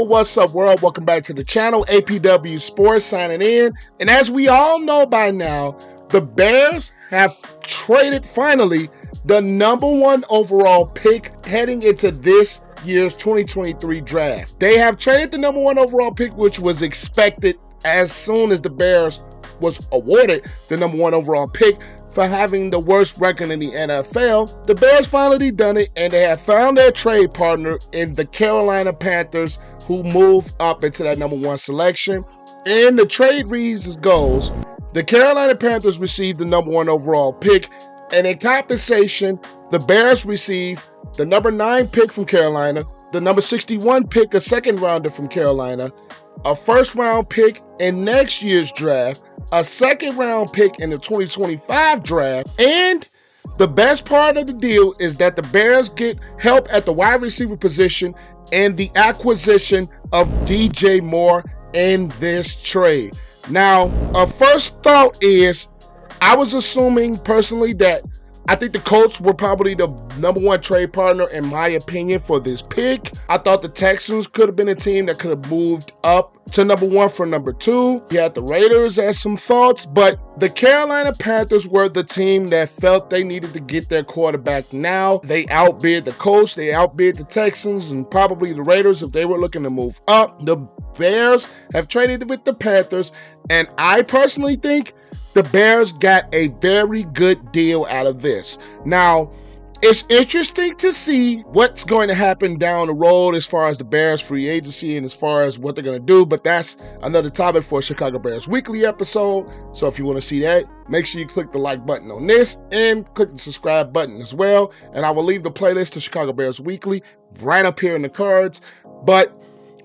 What's up, world? Welcome back to the channel. APW Sports signing in. And as we all know by now, the Bears have traded finally the #1 overall pick heading into this year's 2023 draft. They have traded the #1 overall pick, which was expected as soon as the Bears was awarded the #1 overall pick for having the worst record in the NFL. The Bears finally done it, and they have found their trade partner in the Carolina Panthers, who moved up into that #1 selection. And the trade reads as goes: the Carolina Panthers received the #1 overall pick, and in compensation, the Bears received the #9 pick from Carolina, the number 61 pick, a second rounder from Carolina, a first-round pick in next year's draft, a second-round pick in the 2025 draft, and the best part of the deal is that the Bears get help at the wide receiver position and the acquisition of DJ Moore in this trade. Now, a first thought is, I was assuming personally that I think the Colts were probably the #1 trade partner, in my opinion, for this pick. I thought the Texans could have been a team that could have moved up to #1 for #2. You had the Raiders as some thoughts, but the Carolina Panthers were the team that felt they needed to get their quarterback now. They outbid the Colts, they outbid the Texans, and probably the Raiders if they were looking to move up. The Bears have traded with the Panthers, and I personally think the Bears got a very good deal out of this. Now, it's interesting to see what's going to happen down the road as far as the Bears free agency and as far as what they're going to do, but that's another topic for a Chicago Bears Weekly episode. So if you want to see that, make sure you click the like button on this and click the subscribe button as well. And I will leave the playlist to Chicago Bears Weekly right up here in the cards. But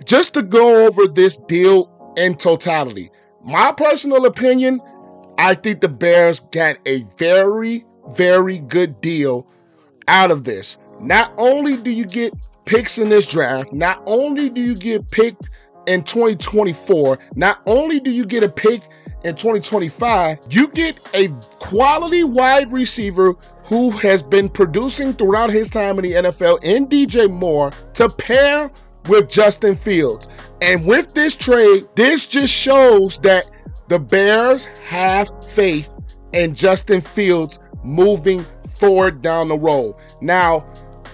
just to go over this deal in totality, my personal opinion, I think the Bears got a very, very good deal out of this. Not only do you get picks in this draft, not only do you get picked in 2024, not only do you get a pick in 2025, you get a quality wide receiver who has been producing throughout his time in the NFL in DJ Moore to pair with Justin Fields. And with this trade, this just shows that the Bears have faith in Justin Fields moving forward down the road. Now,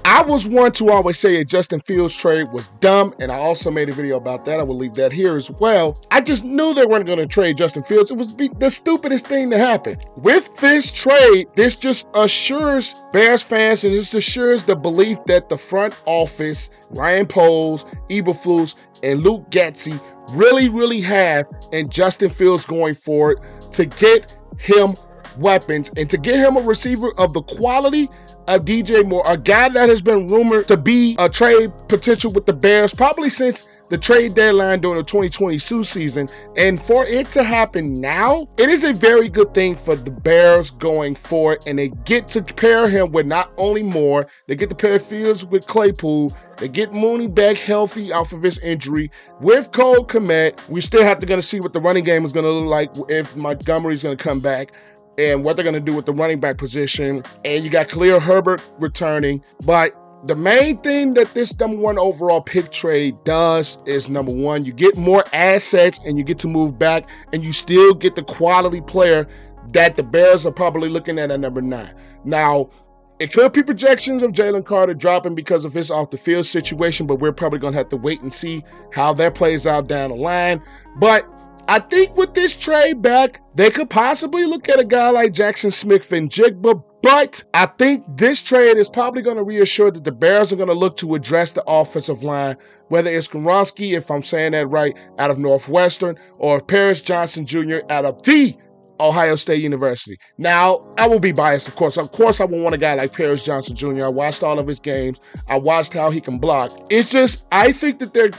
I was one to always say a Justin Fields trade was dumb, and I also made a video about that. I will leave that here as well. I just knew they weren't going to trade Justin Fields. It was the stupidest thing to happen. With this trade, this just assures Bears fans, and this assures the belief that the front office, Ryan Poles, Eberflus, and Luke Getsy really have in Justin Fields going forward to get him weapons and to get him a receiver of the quality of DJ Moore, a guy that has been rumored to be a trade potential with the Bears probably since the trade deadline during the 2022 season. And for it to happen now, it is a very good thing for the Bears going forward, and they get to pair him with not only Moore, they get to pair Fields with Claypool, they get Mooney back healthy off of his injury with Kmet. We still have to see what the running game is going to look like, if Montgomery is going to come back, and what they're going to do with the running back position. And you got Khalil, Herbert returning. But the main thing that this #1 overall pick trade does is, #1, you get more assets and you get to move back, and you still get the quality player that the Bears are probably looking at #9. Now, it could be projections of Jalen Carter dropping because of his off-the-field situation, but we're probably going to have to wait and see how that plays out down the line. But I think with this trade back, they could possibly look at a guy like Jackson Smith-Njigba, but I think this trade is probably going to reassure that the Bears are going to look to address the offensive line, whether it's Konrowski, if I'm saying that right, out of Northwestern, or Paris Johnson Jr. out of the Ohio State University. Now, I will be biased, of course. Of course, I would want a guy like Paris Johnson Jr. I watched all of his games. I watched how he can block. It's just, I think that they're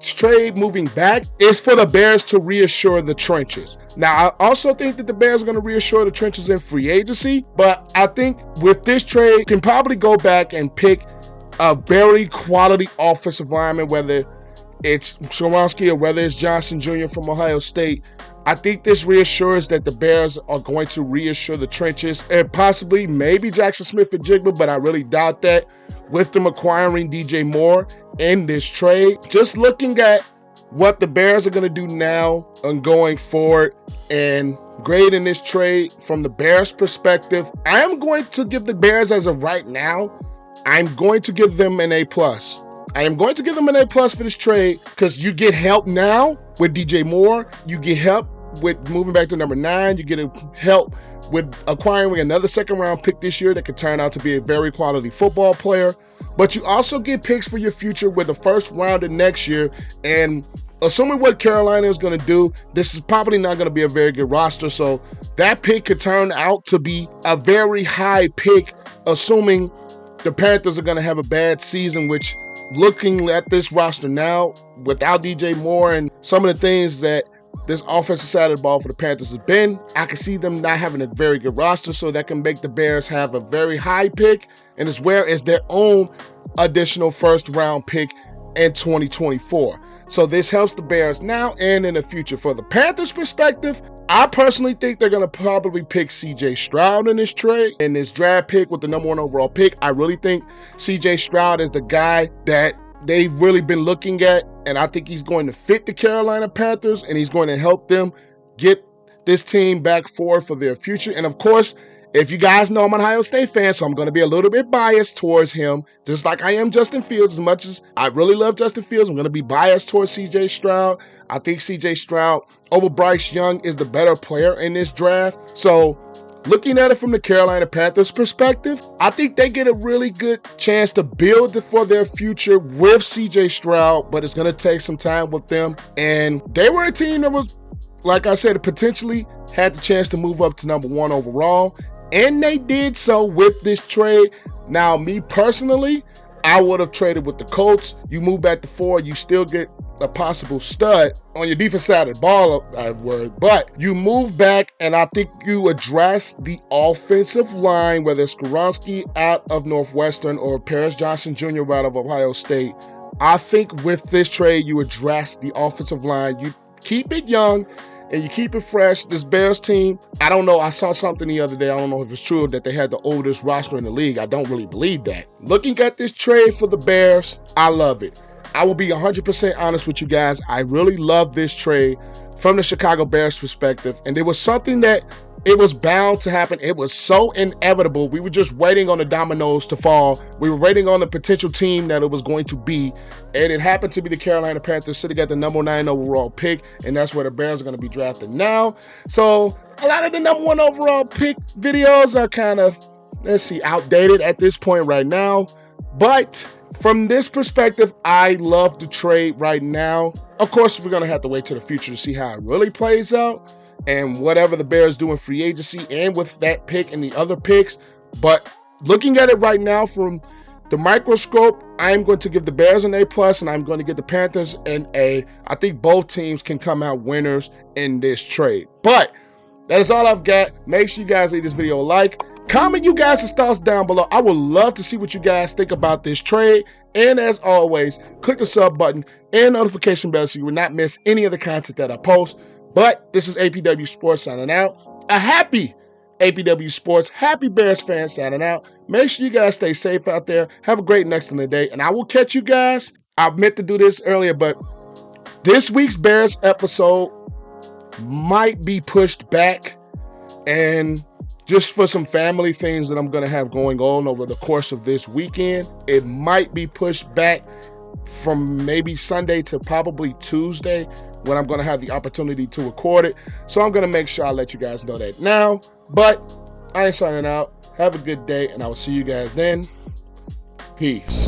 trade moving back is for the Bears to reassure the trenches. Now, I also think that the Bears are going to reassure the trenches in free agency, but I think with this trade, you can probably go back and pick a very quality offensive lineman, whether it's Konrowski or whether it's Johnson Jr. from Ohio State. I think this reassures that the Bears are going to reassure the trenches, and possibly maybe Jackson Smith-Njigba, but I really doubt that. with them acquiring DJ Moore in this trade. Just looking at what the Bears are going to do now and going forward and grading this trade from the Bears perspective, I am going to give the Bears, as of right now, I'm going to give them an A+. I am going to give them an A+ for this trade because you get help now with DJ Moore. You get help with moving back to number 9. You get help with acquiring another second-round pick this year that could turn out to be a very quality football player. But you also get picks for your future with the first round of next year. And assuming what Carolina is going to do, this is probably not going to be a very good roster. So that pick could turn out to be a very high pick, assuming the Panthers are going to have a bad season, which, looking at this roster now, without DJ Moore and some of the things that this offensive side of the ball for the Panthers has been, I can see them not having a very good roster, so that can make the Bears have a very high pick, and as well as their own additional first-round pick in 2024. So this helps the Bears now and in the future. For the Panthers' perspective, I personally think they're going to probably pick C.J. Stroud in this trade, in this draft pick with the number 1 overall pick. I really think C.J. Stroud is the guy that they've really been looking at, and I think he's going to fit the Carolina Panthers, and he's going to help them get this team back forward for their future. And of course, if you guys know, I'm an Ohio State fan, so I'm going to be a little bit biased towards him, just like I am Justin Fields. As much as I really love Justin Fields, I'm going to be biased towards C.J. Stroud. I think C.J. Stroud over Bryce Young is the better player in this draft. So looking at it from the Carolina Panthers perspective, I think they get a really good chance to build for their future with C.J. Stroud, but it's going to take some time with them. And they were a team that was, like I said, potentially had the chance to move up to number 1 overall. And they did so with this trade. Now, me personally, I would have traded with the Colts. You move back to 4, you still get a possible stud on your defense side of the ball, but you move back, and I think you address the offensive line, whether it's Skoronski out of Northwestern or Paris Johnson Jr. out of Ohio State. I think with this trade, you address the offensive line. You keep it young and you keep it fresh. This Bears team, I don't know. I saw something the other day. I don't know if it's true that they had the oldest roster in the league. I don't really believe that. Looking at this trade for the Bears, I love it. I will be 100% honest with you guys. I really love this trade from the Chicago Bears perspective. And it was something that it was bound to happen. It was so inevitable. We were just waiting on the dominoes to fall. We were waiting on the potential team that it was going to be. And it happened to be the Carolina Panthers sitting at the number 9 overall pick. And that's where the Bears are going to be drafted now. So a lot of the number 1 overall pick videos are kind of, outdated at this point right now. But from this perspective, I love the trade right now. Of course, we're going to have to wait to the future to see how it really plays out and whatever the Bears do in free agency and with that pick and the other picks. But looking at it right now from the microscope, I'm going to give the Bears an A+, and I'm going to give the Panthers an A. I think both teams can come out winners in this trade. But that is all I've got. Make sure you guys leave this video a like. Comment you guys' thoughts down below. I would love to see what you guys think about this trade. And as always, click the sub button and notification bell so you will not miss any of the content that I post. But this is APW Sports signing out. A happy APW Sports, happy Bears fans signing out. Make sure you guys stay safe out there. Have a great next of the day. And I will catch you guys. I meant to do this earlier, but this week's Bears episode might be pushed back. And just for some family things that I'm going to have going on over the course of this weekend, it might be pushed back from maybe Sunday to probably Tuesday when I'm going to have the opportunity to record it. So I'm going to make sure I let you guys know that now. But I ain't signing out. Have a good day, and I will see you guys then. Peace.